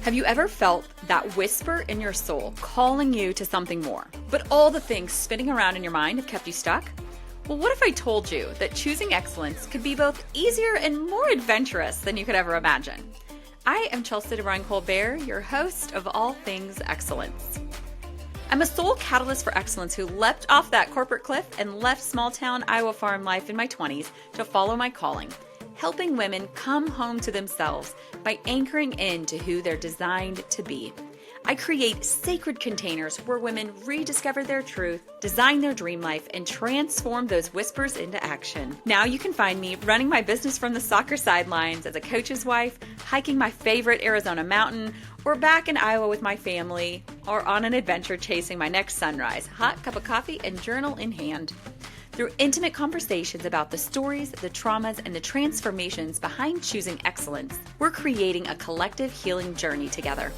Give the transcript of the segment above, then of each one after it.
Have you ever felt that whisper in your soul calling you to something more, but all the things spinning around in your mind have kept you stuck? Well, what if I told you that choosing excellence could be both easier and more adventurous than you could ever imagine? I am Chelsea DeBruin-Colbert, your host of All Things Excellence. I'm a soul catalyst for excellence who leapt off that corporate cliff and left small-town Iowa farm life in my 20s to follow my calling, helping women come home to themselves by anchoring into who they're designed to be. I create sacred containers where women rediscover their truth, design their dream life, and transform those whispers into action. Now you can find me running my business from the soccer sidelines as a coach's wife, hiking my favorite Arizona mountain, or back in Iowa with my family, or on an adventure chasing my next sunrise, hot cup of coffee and journal in hand. Through intimate conversations about the stories, the traumas, and the transformations behind choosing excellence, we're creating a collective healing journey together.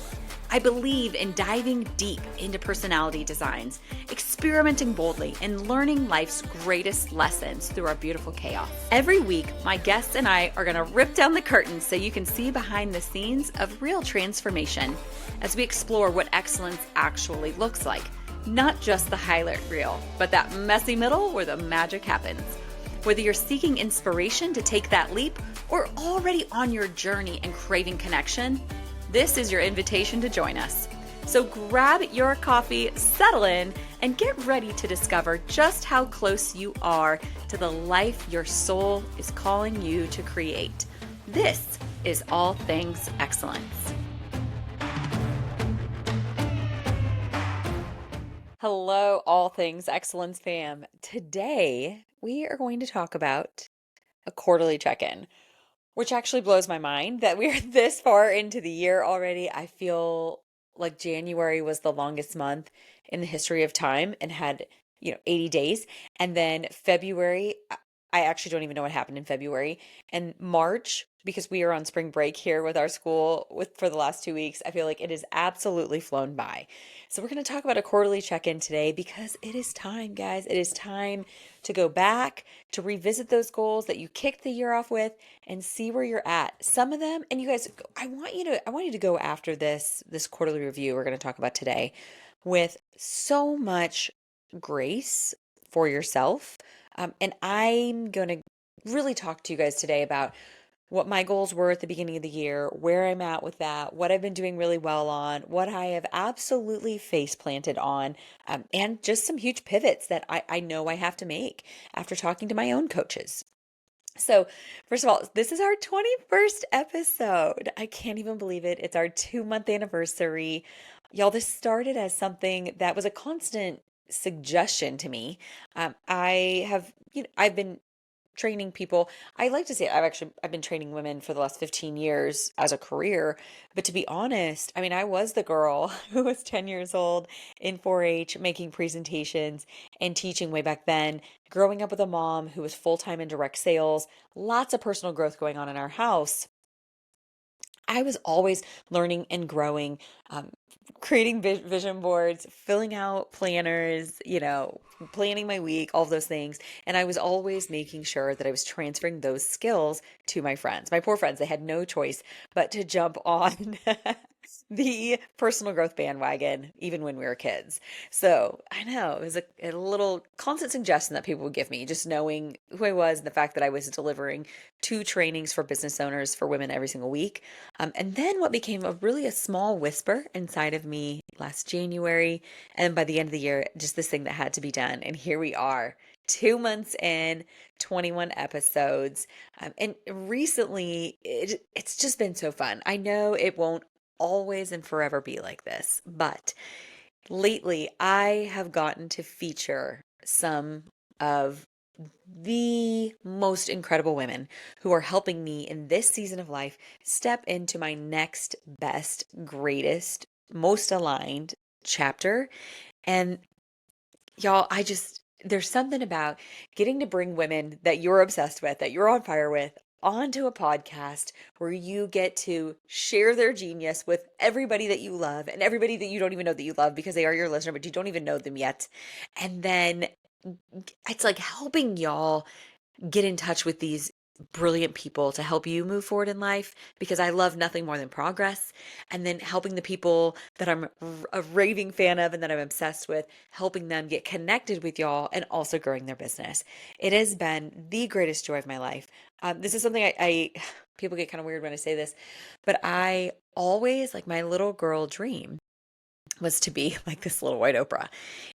I believe in diving deep into personality designs, experimenting boldly, and learning life's greatest lessons through our beautiful chaos. Every week, my guests and I are going to rip down the curtains so you can see behind the scenes of real transformation as we explore what excellence actually looks like. Not just the highlight reel, but that messy middle where the magic happens. Whether you're seeking inspiration to take that leap or already on your journey and craving connection, this is your invitation to join us. So grab your coffee, settle in, and get ready to discover just how close you are to the life your soul is calling you to create. This is All Things Excellence. Hello, All Things Excellence fam. Today, we are going to talk about a quarterly check-in, which actually blows my mind that we're this far into the year already. I feel like January was the longest month in the history of time and had, 80 days. And then February, I actually don't even know what happened in February. And March, because we are on spring break here with our school for the last 2 weeks, I feel like it has absolutely flown by. So we're going to talk about a quarterly check-in today because it is time, guys. It is time to go back, to revisit those goals that you kicked the year off with and see where you're at. Some of them, and you guys, I want you to go after this quarterly review we're going to talk about today with so much grace for yourself. And I'm going to really talk to you guys today about what my goals were at the beginning of the year, where I'm at with that, what I've been doing really well on, what I have absolutely face planted on, and just some huge pivots that I know I have to make after talking to my own coaches. So, first of all, this is our 21st episode. I can't even believe it. It's our 2-month anniversary. Y'all, this started as something that was a constant suggestion to me. I've been training people. I like to say I've been training women for the last 15 years as a career, but to be honest, I was the girl who was 10 years old in 4-H making presentations and teaching way back then, growing up with a mom who was full-time in direct sales, lots of personal growth going on in our house. I was always learning and growing, creating vision boards, filling out planners, planning my week, all of those things. And I was always making sure that I was transferring those skills to my friends. My poor friends, they had no choice but to jump on the personal growth bandwagon, even when we were kids. So I know it was a little constant suggestion that people would give me, just knowing who I was and the fact that I was delivering 2 trainings for business owners for women every single week. And then what became a small whisper inside of me last January. And by the end of the year, just this thing that had to be done. And here we are, 2 months in, 21 episodes. And recently, it's just been so fun. I know it won't always and forever be like this, but lately I have gotten to feature some of the most incredible women who are helping me in this season of life step into my next best, greatest, most aligned chapter. And y'all, there's something about getting to bring women that you're obsessed with, that you're on fire with, onto a podcast where you get to share their genius with everybody that you love and everybody that you don't even know that you love because they are your listener, but you don't even know them yet. And then it's like helping y'all get in touch with these brilliant people to help you move forward in life, because I love nothing more than progress. And then helping the people that I'm a raving fan of and that I'm obsessed with, helping them get connected with y'all and also growing their business. It has been the greatest joy of my life. This is something people get kind of weird when I say this, but I always, like, my little girl dream was to be like this little white Oprah.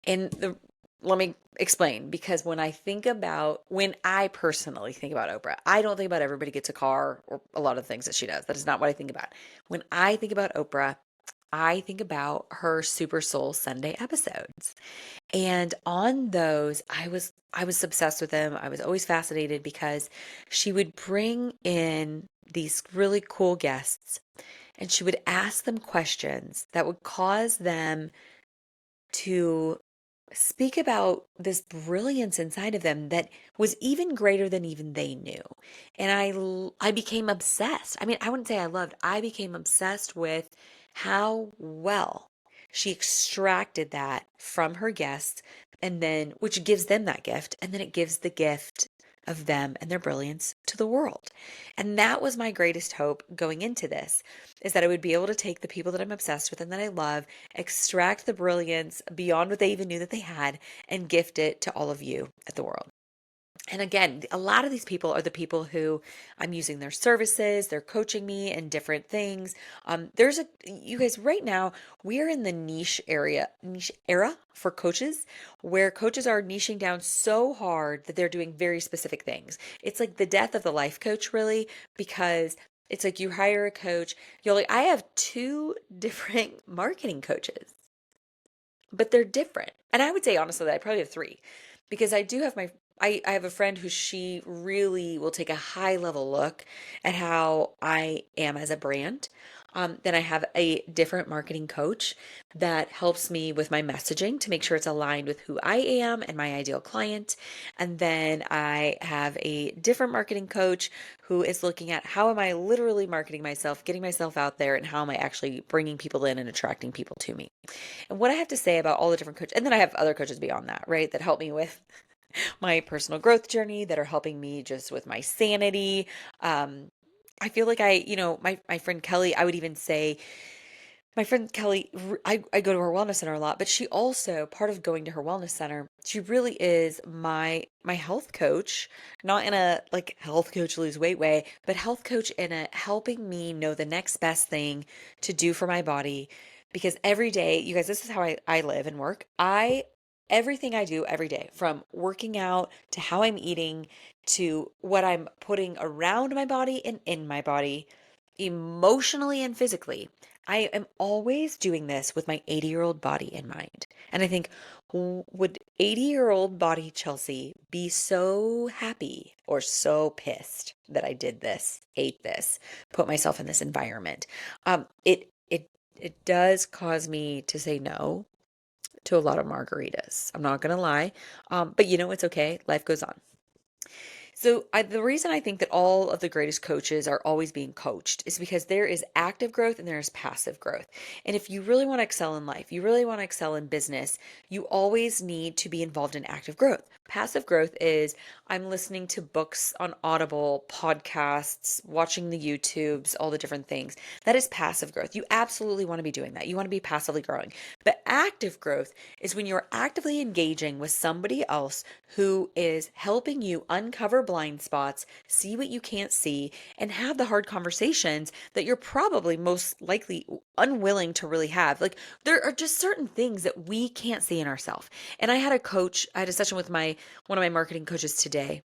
And let me explain, because when I personally think about Oprah, I don't think about everybody gets a car or a lot of the things that she does. That is not what I think about. When I think about Oprah, I think about her Super Soul Sunday episodes. And on those, I was obsessed with them. I was always fascinated because she would bring in these really cool guests and she would ask them questions that would cause them to speak about this brilliance inside of them that was even greater than even they knew. And I became obsessed. I mean, I wouldn't say I loved, I became obsessed with how well she extracted that from her guests, and then which gives them that gift, and then it gives the gift of them and their brilliance to the world. And that was my greatest hope going into this, is that I would be able to take the people that I'm obsessed with and that I love, extract the brilliance beyond what they even knew that they had, and gift it to all of you at the world. And again, a lot of these people are the people who I'm using their services, they're coaching me in different things. You guys, right now, we're in the niche era for coaches, where coaches are niching down so hard that they're doing very specific things. It's like the death of the life coach, really, because it's like you hire a coach, you're like, I have two different marketing coaches, but they're different. And I would say honestly that I probably have three, because I do have I have a friend who she really will take a high level look at how I am as a brand. Then I have a different marketing coach that helps me with my messaging to make sure it's aligned with who I am and my ideal client. And then I have a different marketing coach who is looking at how am I literally marketing myself, getting myself out there, and how am I actually bringing people in and attracting people to me. And what I have to say about all the different coaches, and then I have other coaches beyond that, right, that help me with my personal growth journey, that are helping me just with my sanity. I feel like my friend Kelly, I would even say, my friend Kelly, I go to her wellness center a lot, but she also, part of going to her wellness center, she really is my health coach, not in a like health coach lose weight way, but health coach in a helping me know the next best thing to do for my body. Because every day, you guys, this is how I live and work. Everything I do every day, from working out to how I'm eating to what I'm putting around my body and in my body, emotionally and physically, I am always doing this with my 80-year-old body in mind. And I think, would 80-year-old body Chelsea be so happy or so pissed that I did this, ate this, put myself in this environment? It does cause me to say no to a lot of margaritas. I'm not gonna lie. But it's okay. Life goes on. So the reason I think that all of the greatest coaches are always being coached is because there is active growth and there is passive growth. And if you really want to excel in life, you really want to excel in business, you always need to be involved in active growth. Passive growth is I'm listening to books on Audible, podcasts, watching the YouTubes, all the different things. That is passive growth. You absolutely want to be doing that. You want to be passively growing. But active growth is when you're actively engaging with somebody else who is helping you uncover blind spots, see what you can't see, and have the hard conversations that you're probably most likely unwilling to really have. Like, there are just certain things that we can't see in ourselves. And I had a session with one of my marketing coaches today,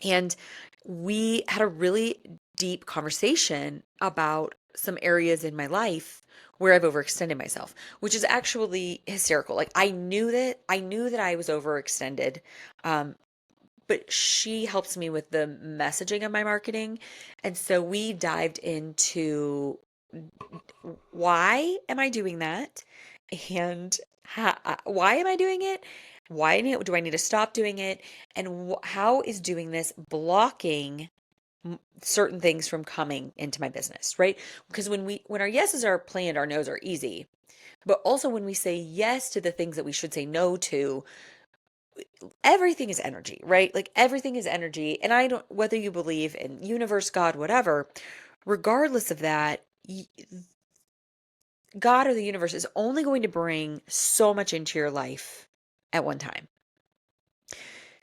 and we had a really deep conversation about some areas in my life where I've overextended myself, which is actually hysterical. Like, I knew that I was overextended. But she helps me with the messaging of my marketing. And so we dived into why am I doing that? And why am I doing it? Why do I need to stop doing it? And how is doing this blocking certain things from coming into my business, right? Because when our yeses are planned, our nos are easy. But also when we say yes to the things that we should say no to, everything is energy, right? Like everything is energy. And I don't, whether you believe in universe, God, whatever, regardless of that, God or the universe is only going to bring so much into your life at one time.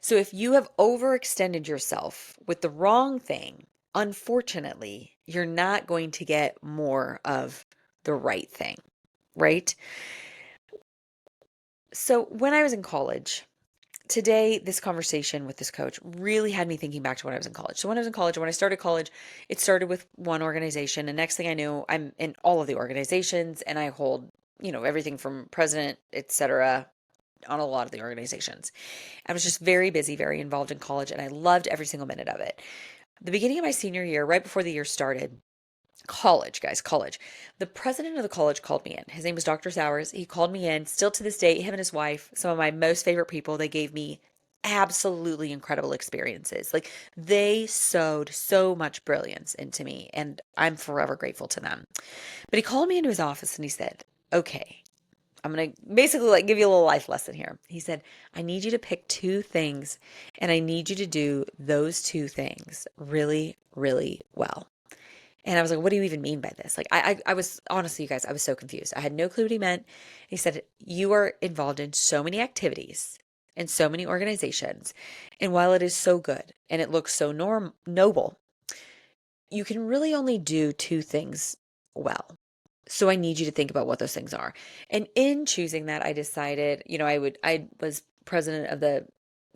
So if you have overextended yourself with the wrong thing, unfortunately, you're not going to get more of the right thing, right? So when I was in college, today, this conversation with this coach really had me thinking back to when I was in college. So when I was in college, when I started college, it started with one organization. And next thing I knew, I'm in all of the organizations and I hold, everything from president, etc., on a lot of the organizations. I was just very busy, very involved in college, and I loved every single minute of it. The beginning of my senior year, right before the year started, college, guys, college. The president of the college called me in. His name was Dr. Sowers. He called me in. Still to this day, him and his wife, some of my most favorite people, they gave me absolutely incredible experiences. Like they sowed so much brilliance into me, and I'm forever grateful to them. But he called me into his office and he said, "Okay, I'm going to basically like give you a little life lesson here." He said, "I need you to pick two things and I need you to do those two things really, really well." And I was like, "What do you even mean by this?" Like, I was honestly, you guys, I was so confused. I had no clue what he meant. He said, "You are involved in so many activities and so many organizations. And while it is so good and it looks so noble, you can really only do two things well. So I need you to think about what those things are." And in choosing that, I decided, I was president of the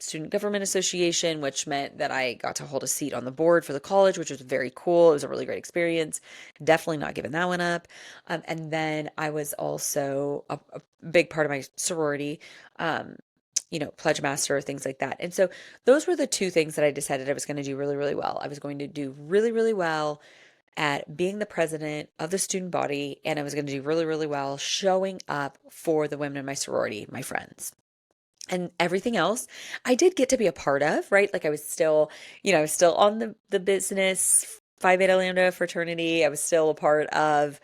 Student Government Association, which meant that I got to hold a seat on the board for the college, which was very cool. It was a really great experience. Definitely not giving that one up. And then I was also a big part of my sorority, pledge master, things like that. And so those were the two things that I decided I was going to do really, really well. I was going to do really, really well at being the president of the student body, and I was going to do really, really well showing up for the women in my sorority, my friends. And everything else I did get to be a part of, right? Like I was still, I was still on the business Phi Beta Lambda fraternity. I was still a part of,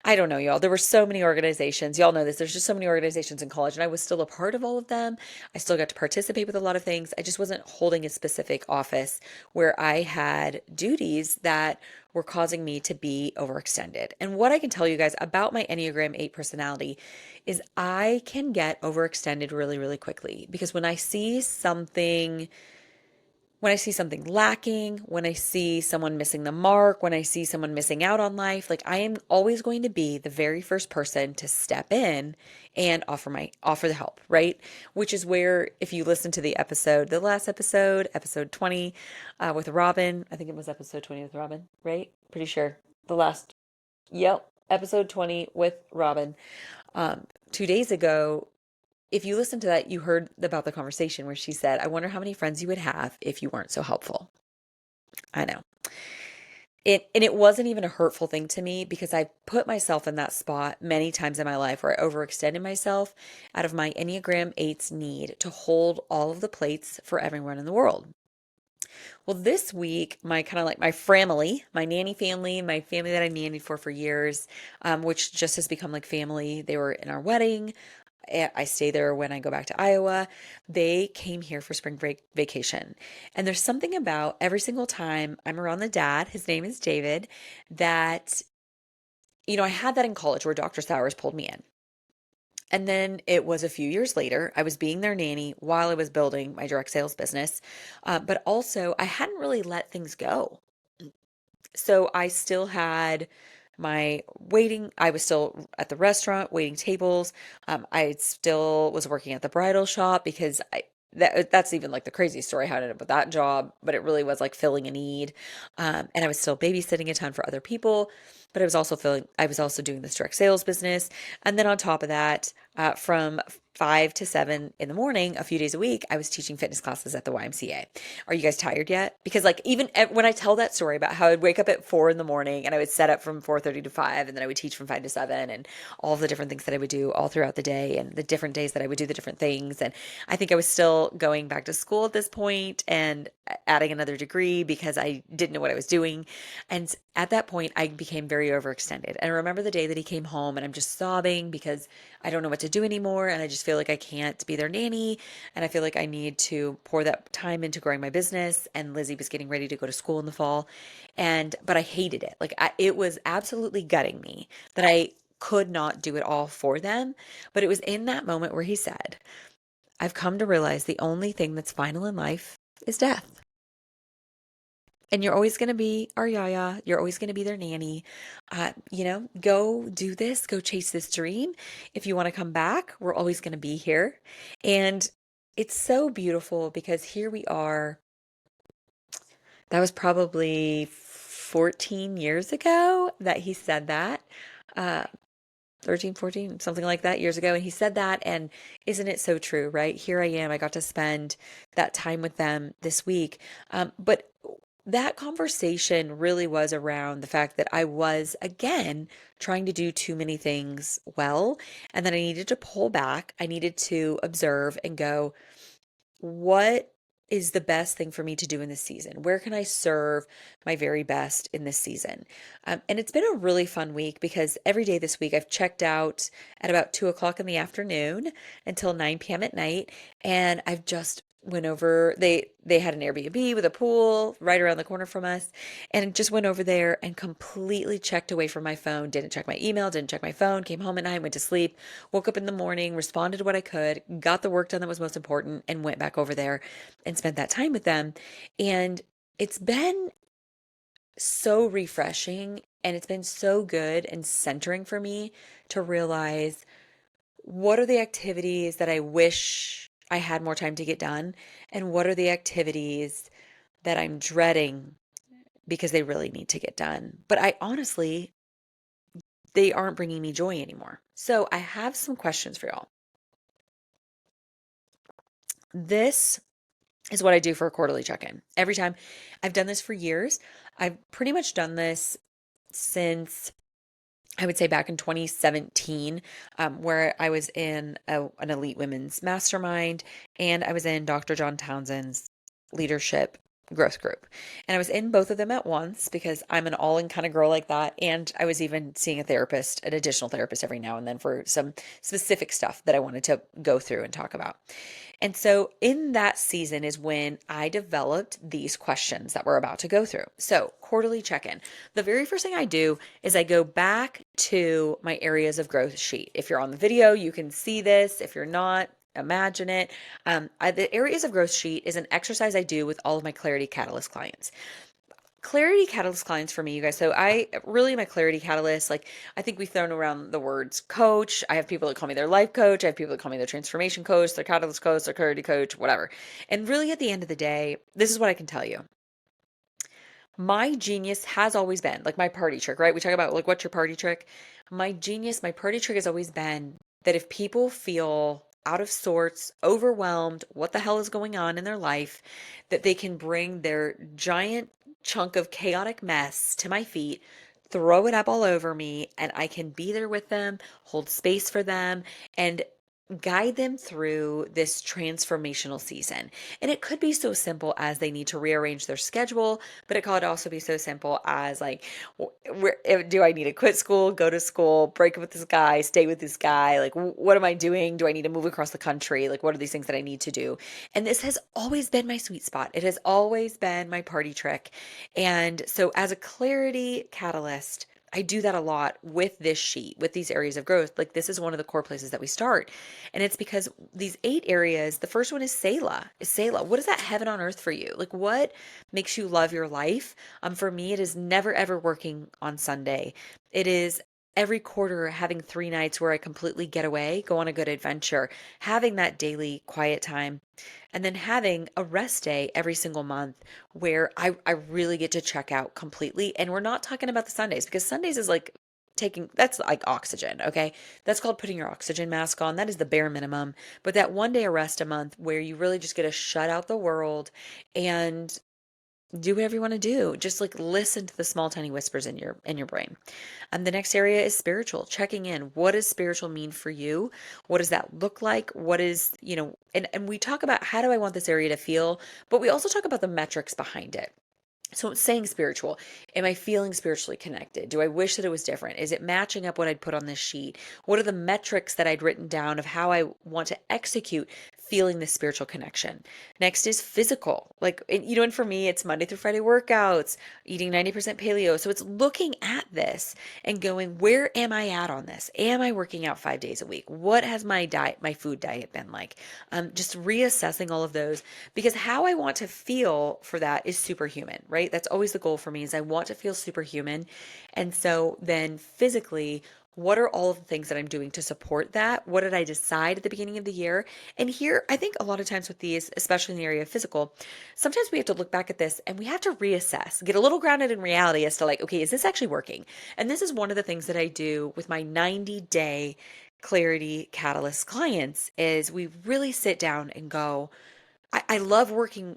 I don't know, y'all. There were so many organizations. Y'all know this. There's just so many organizations in college, and I was still a part of all of them. I still got to participate with a lot of things. I just wasn't holding a specific office where I had duties that were causing me to be overextended. And what I can tell you guys about my Enneagram 8 personality is I can get overextended really, really quickly because when I see something lacking, when I see someone missing the mark, when I see someone missing out on life, like I am always going to be the very first person to step in and offer the help, right? Which is where if you listen to the last episode, episode 20, with Robin, I think it was episode 20 with Robin, right? Pretty sure. Yep, episode 20 with Robin. 2 days ago, if you listen to that, you heard about the conversation where she said, "I wonder how many friends you would have if you weren't so helpful." I know. And it wasn't even a hurtful thing to me because I put myself in that spot many times in my life where I overextended myself out of my Enneagram 8's need to hold all of the plates for everyone in the world. Well, this week, my kind of like my family, my nanny family, my family that I nannied for years, which just has become like family. They were in our wedding. I stay there when I go back to Iowa. They came here for spring break vacation. And there's something about every single time I'm around the dad, his name is David, that, I had that in college where Dr. Sowers pulled me in. And then it was a few years later, I was being their nanny while I was building my direct sales business. But also, I hadn't really let things go. So I still had my waiting, I was still at the restaurant waiting tables. I still was working at the bridal shop because that's even like the crazy story how I ended up with that job, but it really was like filling a need. And I was still babysitting a ton for other people, but I was also doing this direct sales business. And then on top of that, from 5 to 7 in the morning, a few days a week, I was teaching fitness classes at the YMCA. Are you guys tired yet? Because like even when I tell that story about how I'd wake up at 4 in the morning and I would set up from 4:30 to 5, and then I would teach from 5 to 7, and all of the different things that I would do all throughout the day, and the different days that I would do the different things. And I think I was still going back to school at this point and adding another degree because I didn't know what I was doing. And at that point, I became very overextended. And I remember the day that he came home and I'm just sobbing because I don't know what to do anymore. And I just feel like I can't be their nanny, and I feel like I need to pour that time into growing my business. And Lizzie was getting ready to go to school in the fall, but I hated it. It was absolutely gutting me that I could not do it all for them. But it was in that moment where he said, I've come to realize the only thing that's final in life is death. And you're always going to be our yaya. You're always going to be their nanny. Go do this, go chase this dream. If you want to come back, we're always going to be here. And it's so beautiful because here we are. That was probably 14 years ago that he said that. Uh, 13, 14, something like that years ago. And he said that. And isn't it so true, right? Here I am. I got to spend that time with them this week. But that conversation really was around the fact that I was, again, trying to do too many things well, and that I needed to pull back. I needed to observe and go, what is the best thing for me to do in this season? Where can I serve my very best in this season? And it's been a really fun week because every day this week I've checked out at about 2 o'clock in the afternoon until 9 p.m. at night. And I've just went over, they had an Airbnb with a pool right around the corner from us, and just went over there and completely checked away from my phone, didn't check my email, didn't check my phone, came home at night, went to sleep, woke up in the morning, responded to what I could, got the work done that was most important, and went back over there and spent that time with them. And it's been so refreshing, and it's been so good and centering for me to realize what are the activities that I wish I had more time to get done, and what are the activities that I'm dreading because they really need to get done. But I honestly, they aren't bringing me joy anymore. So I have some questions for y'all. This is what I do for a quarterly check-in. Every time, I've done this for years. I've pretty much done this since, I would say, back in 2017, where I was in an elite women's mastermind, and I was in Dr. John Townsend's leadership growth group. And I was in both of them at once because I'm an all-in kind of girl like that. And I was even seeing a therapist, an additional therapist every now and then for some specific stuff that I wanted to go through and talk about. And so in that season is when I developed these questions that we're about to go through. So quarterly check-in. The very first thing I do is I go back to my areas of growth sheet. If you're on the video, you can see this. If you're not, imagine it. The areas of growth sheet is an exercise I do with all of my Clarity Catalyst clients. Clarity Catalyst clients for me, you guys. So my Clarity Catalyst, I think we've thrown around the words coach. I have people that call me their life coach. I have people that call me their transformation coach, their catalyst coach, their clarity coach, whatever. And really at the end of the day, this is what I can tell you. My genius has always been my party trick, right? We talk about what's your party trick? My party trick has always been that if people feel out of sorts, overwhelmed, what the hell is going on in their life, that they can bring their giant chunk of chaotic mess to my feet, throw it up all over me, and I can be there with them, hold space for them, and guide them through this transformational season. And it could be so simple as they need to rearrange their schedule, but it could also be so simple as do I need to quit school, go to school, break up with this guy, stay with this guy? What am I doing? Do I need to move across the country? What are these things that I need to do? And this has always been my sweet spot. It has always been my party trick. And so as a clarity catalyst, I do that a lot with this sheet, with these areas of growth. This is one of the core places that we start. And it's because these 8 areas, the first one is Selah. What is that heaven on earth for you? What makes you love your life? For me, it is never, ever working on Sunday. It is every quarter having 3 nights where I completely get away, go on a good adventure, having that daily quiet time, and then having a rest day every single month where I really get to check out completely. And we're not talking about the Sundays, because Sundays is that's like oxygen, okay? That's called putting your oxygen mask on. That is the bare minimum. But that one day of rest a month where you really just get to shut out the world and do whatever you want to do. Just listen to the small, tiny whispers in your brain. The next area is spiritual, checking in. What does spiritual mean for you? What does that look like? What is, and we talk about how do I want this area to feel, but we also talk about the metrics behind it. So saying spiritual, am I feeling spiritually connected? Do I wish that it was different? Is it matching up what I'd put on this sheet? What are the metrics that I'd written down of how I want to execute feeling this spiritual connection? Next is physical. Like, and for me, it's Monday through Friday workouts, eating 90% paleo. So it's looking at this and going, where am I at on this? Am I working out 5 days a week? What has my food diet been like? Just reassessing all of those, because how I want to feel for that is superhuman, right? That's always the goal for me, is I want to feel superhuman. And so then physically, what are all of the things that I'm doing to support that? What did I decide at the beginning of the year? And here, I think a lot of times with these, especially in the area of physical, sometimes we have to look back at this and we have to reassess, get a little grounded in reality as to like, okay, is this actually working? And this is one of the things that I do with my 90-day clarity catalyst clients, is we really sit down and go, I love working.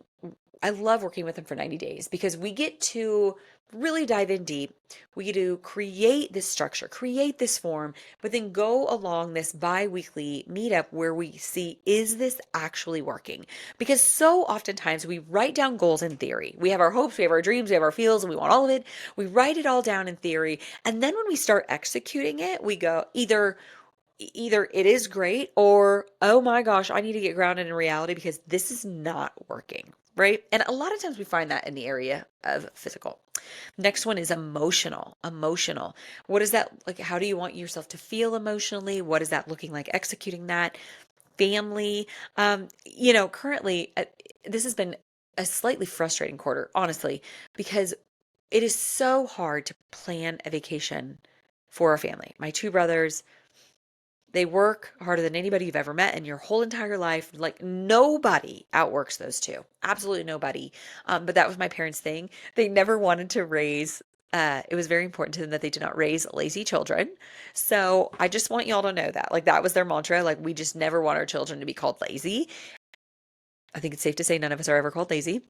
I love working with them for 90 days, because we get to really dive in deep. We get to create this structure, create this form, but then go along this bi-weekly meetup where we see, is this actually working? Because so oftentimes we write down goals in theory. We have our hopes, we have our dreams, we have our feels, and we want all of it. We write it all down in theory. And then when we start executing it, we go either it is great, or, oh my gosh, I need to get grounded in reality because this is not working, right? And a lot of times we find that in the area of physical. Next one is emotional. Emotional. What is that like? How do you want yourself to feel emotionally? What is that looking like executing that? Family. Currently, this has been a slightly frustrating quarter, honestly, because it is so hard to plan a vacation for our family. My two brothers, they work harder than anybody you've ever met in your whole entire life. Like, nobody outworks those two. Absolutely nobody. But that was my parents' thing. They never wanted to raise, it was very important to them that they did not raise lazy children. So I just want y'all to know that. Like, that was their mantra. Like, we just never want our children to be called lazy. I think it's safe to say none of us are ever called lazy.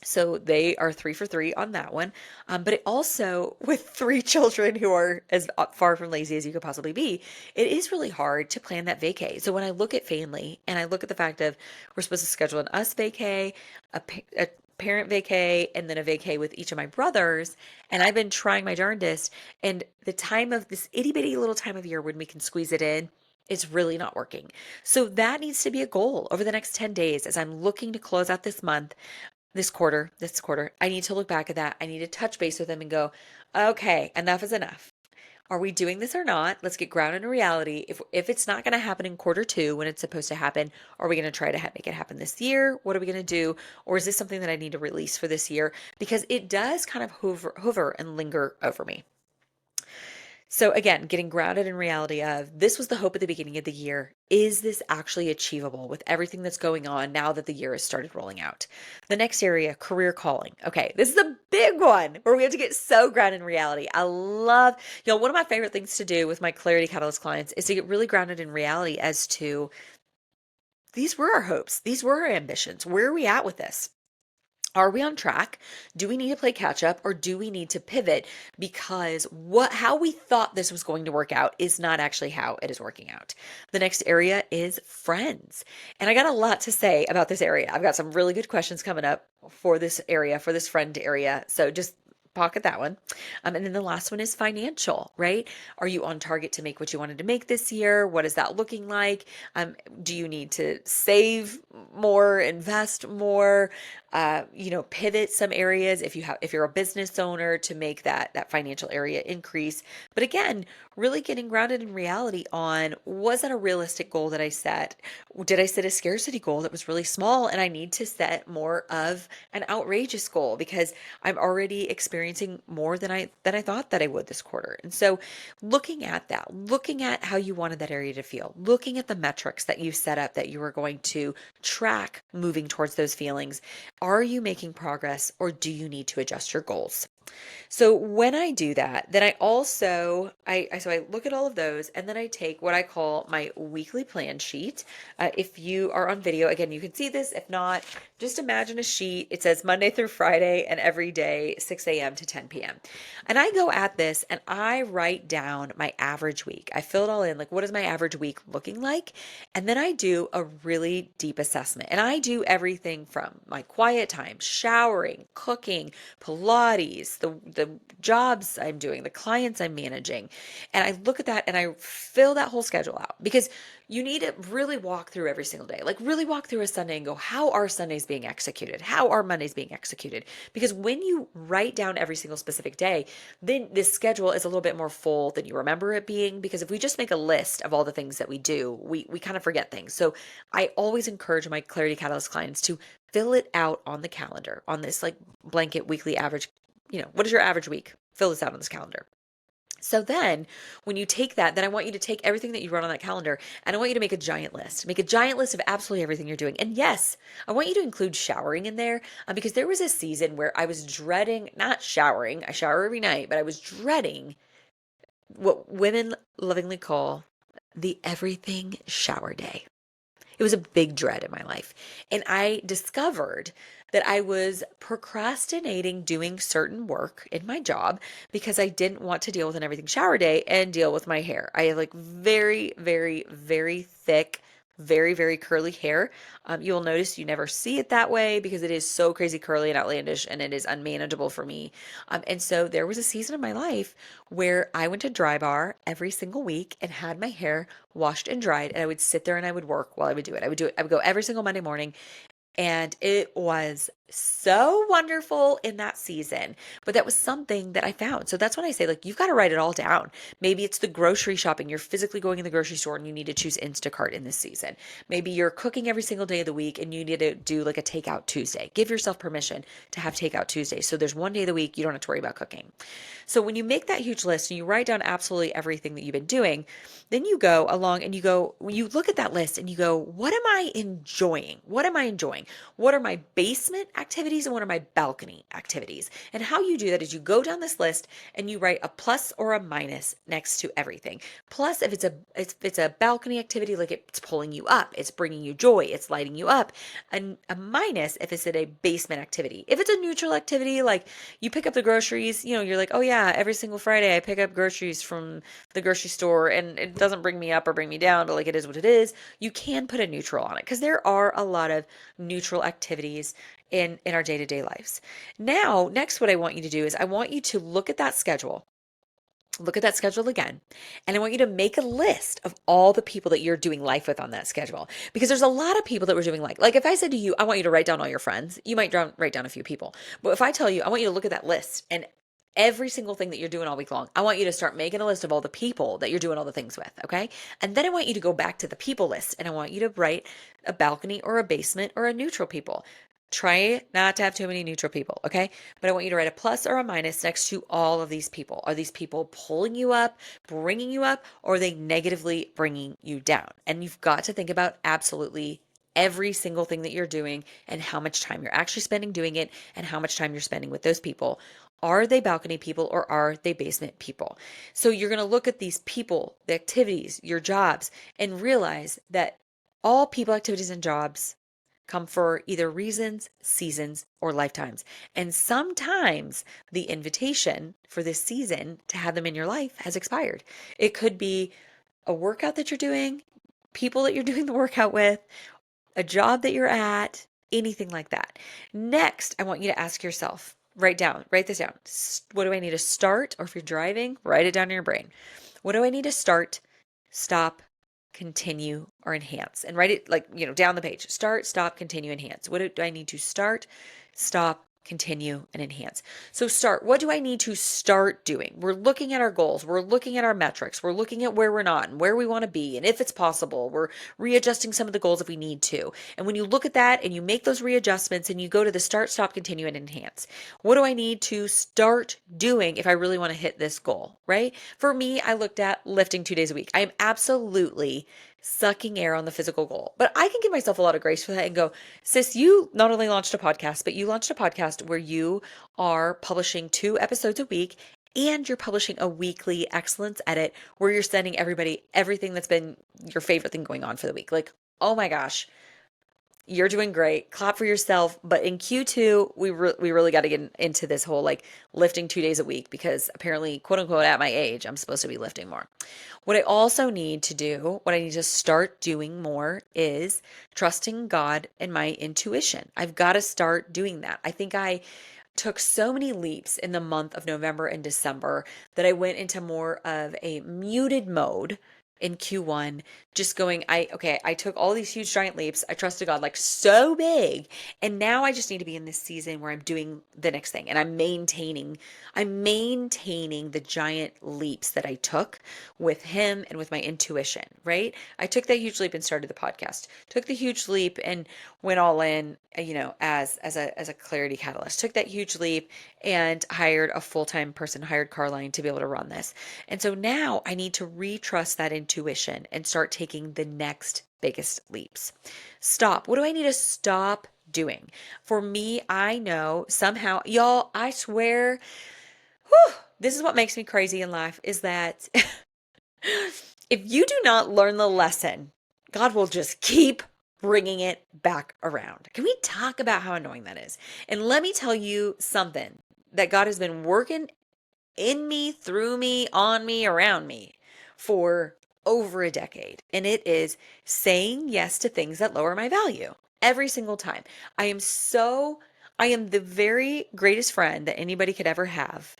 So they are 3 for 3 on that one. But it also, with 3 children who are as far from lazy as you could possibly be, it is really hard to plan that vacay. So when I look at family and I look at the fact of we're supposed to schedule an us vacay, a parent vacay, and then a vacay with each of my brothers, and I've been trying my darndest, and the time of this itty bitty little time of year when we can squeeze it in, it's really not working. So that needs to be a goal over the next 10 days as I'm looking to close out this month, this quarter, I need to look back at that. I need to touch base with them and go, okay, enough is enough. Are we doing this or not? Let's get grounded in reality. If it's not going to happen in quarter 2 when it's supposed to happen, are we going to try to make it happen this year? What are we going to do? Or is this something that I need to release for this year? Because it does kind of hover and linger over me. So again, getting grounded in reality of this was the hope at the beginning of the year. Is this actually achievable with everything that's going on now that the year has started rolling out? The next area, career calling. Okay, this is a big one where we have to get so grounded in reality. I love, one of my favorite things to do with my Clarity Catalyst clients is to get really grounded in reality as to these were our hopes. These were our ambitions. Where are we at with this? Are we on track? Do we need to play catch up, or do we need to pivot because how we thought this was going to work out is not actually how it is working out? The next area is friends. And I got a lot to say about this area. I've got some really good questions coming up for this area, for this friend area. So just pocket that one. And then the last one is financial, right? Are you on target to make what you wanted to make this year? What is that looking like? Do you need to save more, invest more, pivot some areas if you're a business owner to make that financial area increase? But again, really getting grounded in reality on, was that a realistic goal that I set? Did I set a scarcity goal that was really small and I need to set more of an outrageous goal because I'm already experiencing more than I thought that I would this quarter? And so looking at that, looking at how you wanted that area to feel, looking at the metrics that you set up that you were going to track moving towards those feelings. Are you making progress, or do you need to adjust your goals? So when I do that, then I also so I look at all of those, and then I take what I call my weekly plan sheet. If you are on video, again, you can see this. If not, just imagine a sheet. It says Monday through Friday and every day, 6 a.m. to 10 p.m. And I go at this and I write down my average week. I fill it all in, like what is my average week looking like? And then I do a really deep assessment. And I do everything from my quiet time, showering, cooking, Pilates, the jobs I'm doing, the clients I'm managing. And I look at that and I fill that whole schedule out, because you need to really walk through every single day. Like really walk through a Sunday and go, how are Sundays being executed? How are Mondays being executed? Because when you write down every single specific day, then this schedule is a little bit more full than you remember it being. Because if we just make a list of all the things that we do, we kind of forget things. So I always encourage my Clarity Catalyst clients to fill it out on the calendar, on this like blanket weekly average. What is your average week? Fill this out on this calendar. So then when you take that, then I want you to take everything that you wrote on that calendar and I want you to make a giant list. Make a giant list of absolutely everything you're doing. And yes, I want you to include showering in there, because there was a season where I was dreading not showering. I shower every night, but I was dreading what women lovingly call the everything shower day. It was a big dread in my life. And I discovered that I was procrastinating doing certain work in my job because I didn't want to deal with an everything shower day and deal with my hair. I have like very, very, very thick, very, very curly hair. You'll notice you never see it that way because it is so crazy curly and outlandish and it is unmanageable for me. And so there was a season of my life where I went to Dry Bar every single week and had my hair washed and dried, and I would sit there and I would work while I would do it. I would go every single Monday morning, and it was so wonderful in that season. But that was something that I found. So that's when I say, like, you've got to write it all down. Maybe it's the grocery shopping. You're physically going in the grocery store and you need to choose Instacart in this season. Maybe you're cooking every single day of the week and you need to do like a takeout Tuesday. Give yourself permission to have takeout Tuesday. So there's one day of the week you don't have to worry about cooking. So when you make that huge list and you write down absolutely everything that you've been doing, then you go along and when you look at that list and you go, what am I enjoying? What am I enjoying? What are my basement activities and what are my balcony activities? And how you do that is you go down this list and you write a plus or a minus next to everything. Plus, if it's a balcony activity, like it's pulling you up, it's bringing you joy, it's lighting you up. And a minus if it's at a basement activity. If it's a neutral activity, like you pick up the groceries, you're like, oh yeah, every single Friday I pick up groceries from the grocery store and it doesn't bring me up or bring me down, but like it is what it is. You can put a neutral on it because there are a lot of neutral activities in our day-to-day lives. Now, next, what I want you to do is I want you to look at that schedule. Look at that schedule again. And I want you to make a list of all the people that you're doing life with on that schedule. Because there's a lot of people that we're doing like if I said to you, I want you to write down all your friends, you might write down a few people. But if I tell you, I want you to look at that list and every single thing that you're doing all week long, I want you to start making a list of all the people that you're doing all the things with, okay? And then I want you to go back to the people list and I want you to write a balcony or a basement or a neutral people. Try not to have too many neutral people, okay? But I want you to write a plus or a minus next to all of these people. Are these people pulling you up, bringing you up, or are they negatively bringing you down? And you've got to think about absolutely every single thing that you're doing and how much time you're actually spending doing it and how much time you're spending with those people. Are they balcony people or are they basement people? So you're going to look at these people, the activities, your jobs, and realize that all people, activities, and jobs come for either reasons, seasons, or lifetimes. And sometimes the invitation for this season to have them in your life has expired. It could be a workout that you're doing, people that you're doing the workout with, a job that you're at, anything like that. Next, I want you to ask yourself, write this down. What do I need to start? Or if you're driving, write it down in your brain. What do I need to start, stop, continue, or enhance? And write it down the page. Start, stop, continue, enhance. What do I need to start, stop, continue, and enhance? So start. What do I need to start doing? We're looking at our goals. We're looking at our metrics. We're looking at where we're not and where we want to be. And if it's possible, we're readjusting some of the goals if we need to. And when you look at that and you make those readjustments and you go to the start, stop, continue, and enhance, what do I need to start doing if I really want to hit this goal, right? For me, I looked at lifting 2 days a week. I am absolutely sucking air on the physical goal. But I can give myself a lot of grace for that and go, sis, you not only launched a podcast, but you launched a podcast where you are publishing 2 episodes a week and you're publishing a weekly excellence edit where you're sending everybody everything that's been your favorite thing going on for the week. Like, oh my gosh, you're doing great. Clap for yourself. But in Q2, we really got to get into this whole like lifting 2 days a week because apparently, quote unquote, at my age, I'm supposed to be lifting more. What I also need to do, what I need to start doing more is trusting God and my intuition. I've got to start doing that. I think I took so many leaps in the month of November and December that I went into more of a muted mode in Q1, just going, I took all these huge giant leaps. I trusted God like so big. And now I just need to be in this season where I'm doing the next thing and I'm maintaining the giant leaps that I took with him and with my intuition, right? I took that huge leap and started the podcast. Took the huge leap and went all in, as a clarity catalyst. Took that huge leap and hired a full-time person, hired Carline to be able to run this. And so now I need to retrust that intuition and start taking the next biggest leaps. Stop. What do I need to stop doing? For me, I know somehow, y'all, I swear, this is what makes me crazy in life is that if you do not learn the lesson, God will just keep bringing it back around. Can we talk about how annoying that is? And let me tell you something that God has been working in me, through me, on me, around me for over a decade. And it is saying yes to things that lower my value every single time. I am the very greatest friend that anybody could ever have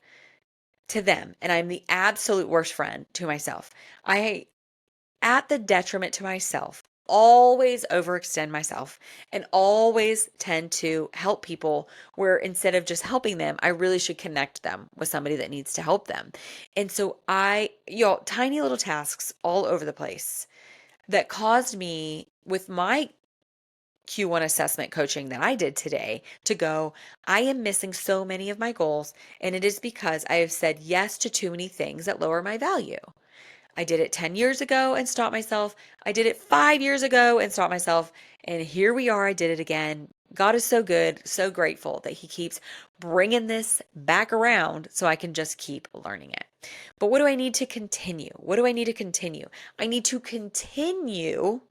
to them. And I'm the absolute worst friend to myself. I, at the detriment to myself, always overextend myself and always tend to help people where instead of just helping them, I really should connect them with somebody that needs to help them. And so y'all, tiny little tasks all over the place that caused me with my Q1 assessment coaching that I did today to go, I am missing so many of my goals, and it is because I have said yes to too many things that lower my value. I did it 10 years ago and stopped myself. I did it 5 years ago and stopped myself. And here we are. I did it again. God is so good, so grateful that He keeps bringing this back around so I can just keep learning it. But what do I need to continue? What do I need to continue? I need to continue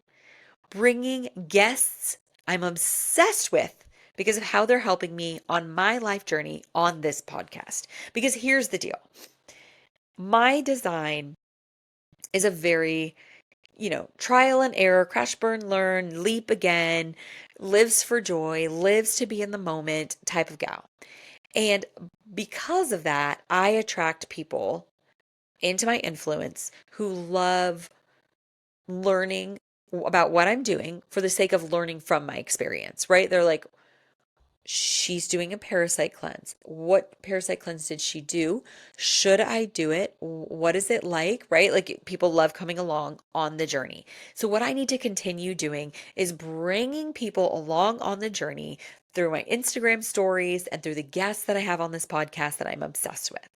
bringing guests I'm obsessed with because of how they're helping me on my life journey on this podcast. Because here's the deal. My design is a very, trial and error, crash, burn, learn, leap again, lives for joy, lives to be in the moment type of gal. And because of that, I attract people into my influence who love learning about what I'm doing for the sake of learning from my experience, right? They're like, she's doing a parasite cleanse. What parasite cleanse did she do? Should I do it? What is it like, right? Like people love coming along on the journey. So what I need to continue doing is bringing people along on the journey through my Instagram stories and through the guests that I have on this podcast that I'm obsessed with.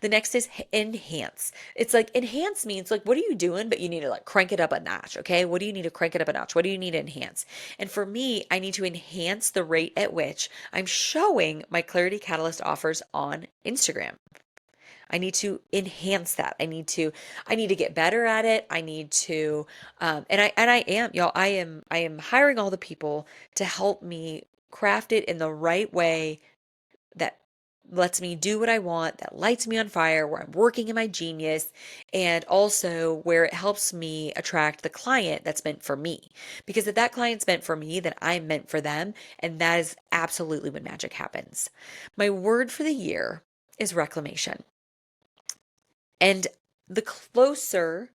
The next is enhance. It's like enhance means like, what are you doing? But you need to like crank it up a notch. Okay. What do you need to crank it up a notch? What do you need to enhance? And for me, I need to enhance the rate at which I'm showing my Clarity Catalyst offers on Instagram. I need to enhance that. I need to get better at it. I need to, and I am, y'all, I am hiring all the people to help me craft it in the right way that lets me do what I want, that lights me on fire, where I'm working in my genius, and also where it helps me attract the client that's meant for me. Because if that client's meant for me, then I'm meant for them. And that is absolutely when magic happens. My word for the year is reclamation. And the closer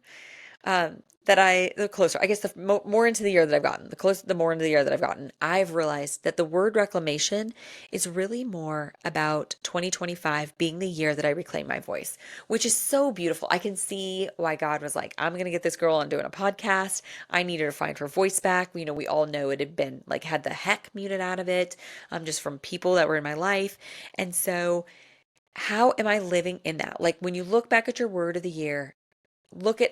the closer, I guess, more into the year that I've gotten, the more into the year that I've gotten, I've realized that the word reclamation is really more about 2025 being the year that I reclaim my voice, which is so beautiful. I can see why God was like, I'm going to get this girl on doing a podcast. I need her to find her voice back. We all know it had been like, had the heck muted out of it, just from people that were in my life. And so how am I living in that? Like when you look back at your word of the year,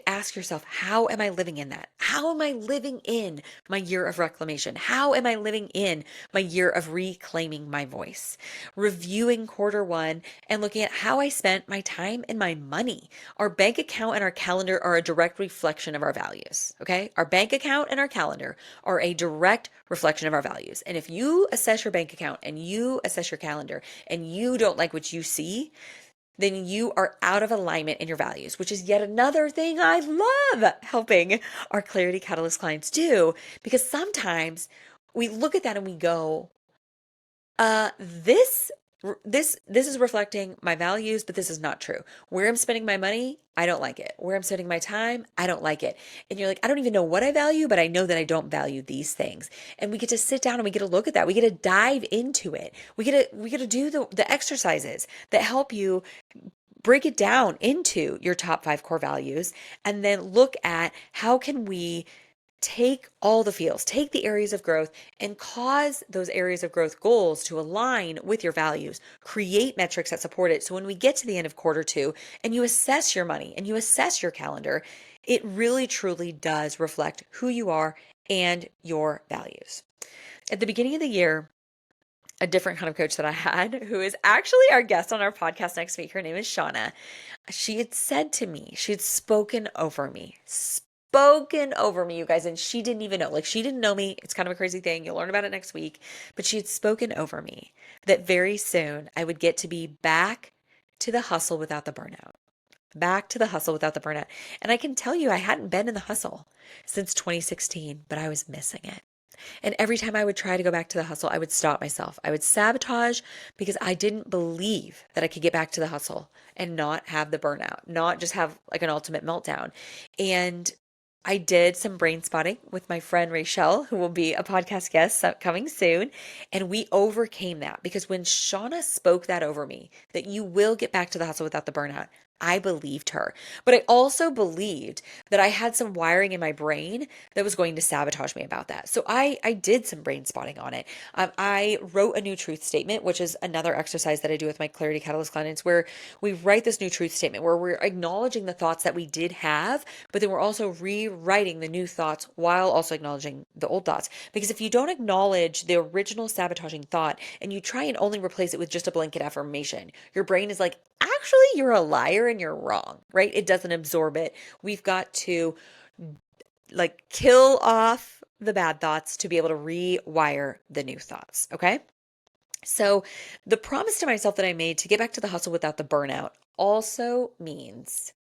ask yourself, how am I living in that? How am I living in my year of reclamation? How am I living in my year of reclaiming my voice? Reviewing quarter one and looking at how I spent my time and my money. Our bank account and our calendar are a direct reflection of our values. Okay. Our bank account and our calendar are a direct reflection of our values. And if you assess your bank account and you assess your calendar and you don't like what you see, then you are out of alignment in your values, which is yet another thing I love helping our Clarity Catalyst clients do, because sometimes we look at that and we go, this is reflecting my values, but this is not true. Where I'm spending my money, I don't like it. Where I'm spending my time, I don't like it. And you're like, I don't even know what I value, but I know that I don't value these things. And we get to sit down and we get to look at that. We get to dive into it. We get to do the exercises that help you break it down into your top 5 core values, and then look at how can we take all the feels, take the areas of growth, and cause those areas of growth goals to align with your values. Create metrics that support it. So when we get to the end of quarter 2 and you assess your money and you assess your calendar, it really truly does reflect who you are and your values. At the beginning of the year, a different kind of coach that I had, who is actually our guest on our podcast next week, her name is Shauna. She had said to me, she had spoken over me, you guys, and she didn't even know. Like, she didn't know me. It's kind of a crazy thing. You'll learn about it next week. But she had spoken over me that very soon I would get to be back to the hustle without the burnout. Back to the hustle without the burnout. And I can tell you, I hadn't been in the hustle since 2016, but I was missing it. And every time I would try to go back to the hustle, I would stop myself. I would sabotage because I didn't believe that I could get back to the hustle and not have the burnout, not just have like an ultimate meltdown. And I did some brain spotting with my friend Rachel, who will be a podcast guest coming soon. And we overcame that, because when Shauna spoke that over me, that you will get back to the hustle without the burnout, I believed her. But I also believed that I had some wiring in my brain that was going to sabotage me about that. So I did some brain spotting on it. I wrote a new truth statement, which is another exercise that I do with my Clarity Catalyst clients, where we write this new truth statement where we're acknowledging the thoughts that we did have, but then we're also rewriting the new thoughts while also acknowledging the old thoughts. Because if you don't acknowledge the original sabotaging thought and you try and only replace it with just a blanket affirmation, your brain is like, actually, you're a liar and you're wrong, right? It doesn't absorb it. We've got to like kill off the bad thoughts to be able to rewire the new thoughts. Okay. So the promise to myself that I made to get back to the hustle without the burnout also means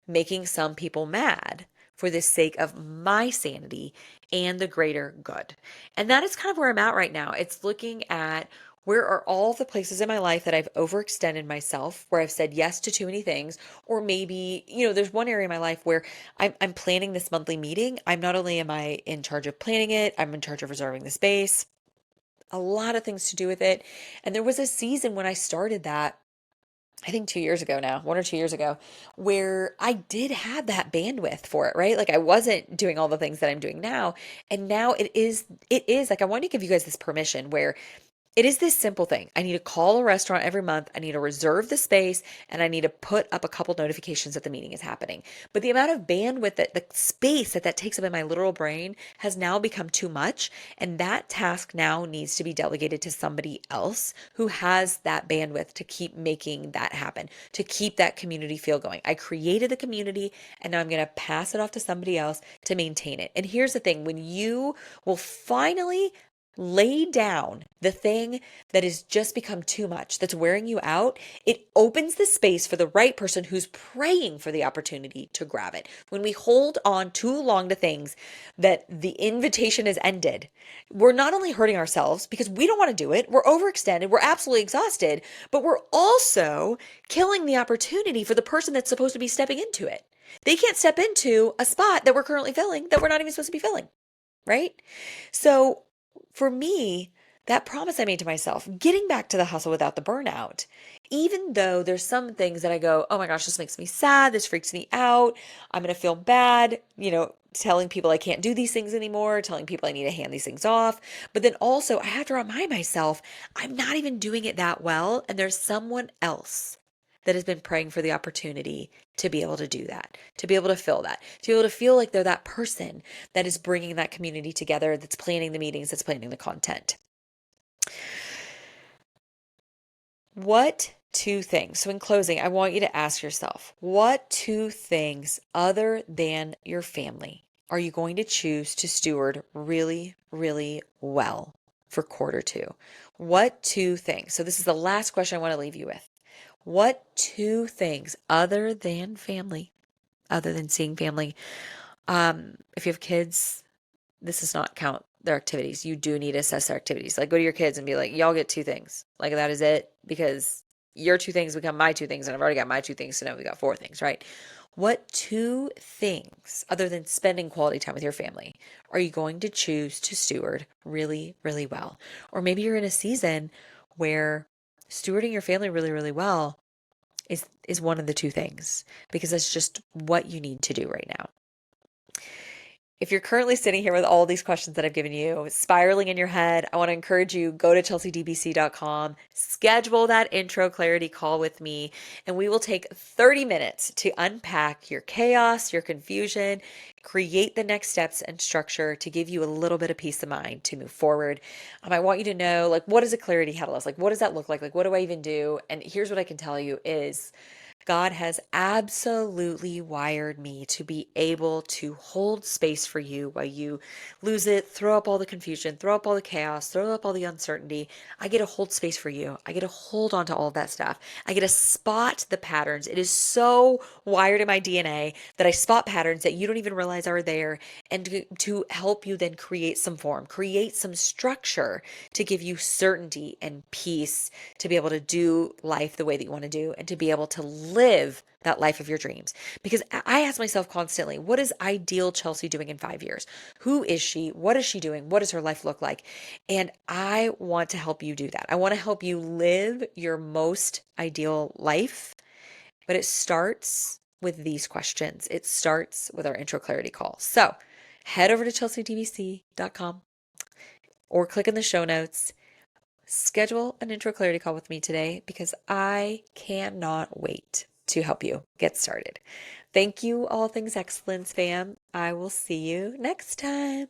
making some people mad for the sake of my sanity and the greater good. And that is kind of where I'm at right now. It's looking at, where are all the places in my life that I've overextended myself, where I've said yes to too many things? Or maybe, there's one area in my life where I'm planning this monthly meeting. Not only am I in charge of planning it, I'm in charge of reserving the space, a lot of things to do with it. And there was a season when I started that, I think 2 years ago now, 1 or 2 years ago, where I did have that bandwidth for it, right? Like, I wasn't doing all the things that I'm doing now. And now it is like, I want to give you guys this permission where it is this simple thing. I need to call a restaurant every month. I need to reserve the space, and I need to put up a couple notifications that the meeting is happening. But the amount of bandwidth, the space that takes up in my literal brain has now become too much. And that task now needs to be delegated to somebody else who has that bandwidth to keep making that happen, to keep that community feel going. I created the community, and now I'm going to pass it off to somebody else to maintain it. And here's the thing, when you will finally lay down the thing that has just become too much, that's wearing you out, it opens the space for the right person who's praying for the opportunity to grab it. When we hold on too long to things that the invitation has ended, we're not only hurting ourselves because we don't want to do it, we're overextended, we're absolutely exhausted, but we're also killing the opportunity for the person that's supposed to be stepping into it. They can't step into a spot that we're currently filling that we're not even supposed to be filling, right? So for me, that promise I made to myself, getting back to the hustle without the burnout, even though there's some things that I go, oh my gosh, this makes me sad, this freaks me out, I'm going to feel bad, telling people I can't do these things anymore, telling people I need to hand these things off. But then also I have to remind myself, I'm not even doing it that well, and there's someone else that has been praying for the opportunity to be able to do that, to be able to fill that, to be able to feel like they're that person that is bringing that community together, that's planning the meetings, that's planning the content. What two things? So, in closing, I want you to ask yourself, what two things other than your family are you going to choose to steward really, really well for quarter two? What two things? So, this is the last question I want to leave you with. What two things other than family, other than seeing family, if you have kids, this does not count their activities. You do need to assess their activities. Like, go to your kids and be like, y'all get two things. Like, that is it, because your two things become my two things, and I've already got my two things, so now we got four things, right? What two things, other than spending quality time with your family, are you going to choose to steward really, really well? Or maybe you're in a season where stewarding your family really, really well is one of the two things, because that's just what you need to do right now. If you're currently sitting here with all these questions that I've given you, spiraling in your head, I want to encourage you, go to chelseadbc.com, schedule that intro clarity call with me, and we will take 30 minutes to unpack your chaos, your confusion, create the next steps and structure to give you a little bit of peace of mind to move forward. I want you to know, like, what is a clarity catalyst? Like, what does that look like? Like, what do I even do? And here's what I can tell you is God has absolutely wired me to be able to hold space for you while you lose it, throw up all the confusion, throw up all the chaos, throw up all the uncertainty. I get to hold space for you. I get to hold on to all of that stuff. I get to spot the patterns. It is so wired in my DNA that I spot patterns that you don't even realize are there, and to help you then create some form, create some structure to give you certainty and peace to be able to do life the way that you want to do, and to be able to live that life of your dreams. Because I ask myself constantly, what is ideal Chelsea doing in 5 years? Who is she? What is she doing? What does her life look like? And I want to help you do that. I want to help you live your most ideal life. But it starts with these questions. It starts with our intro clarity call. So head over to chelseadbc.com or click in the show notes. Schedule an intro clarity call with me today, because I cannot wait to help you get started. Thank you, All Things Excellence fam. I will see you next time.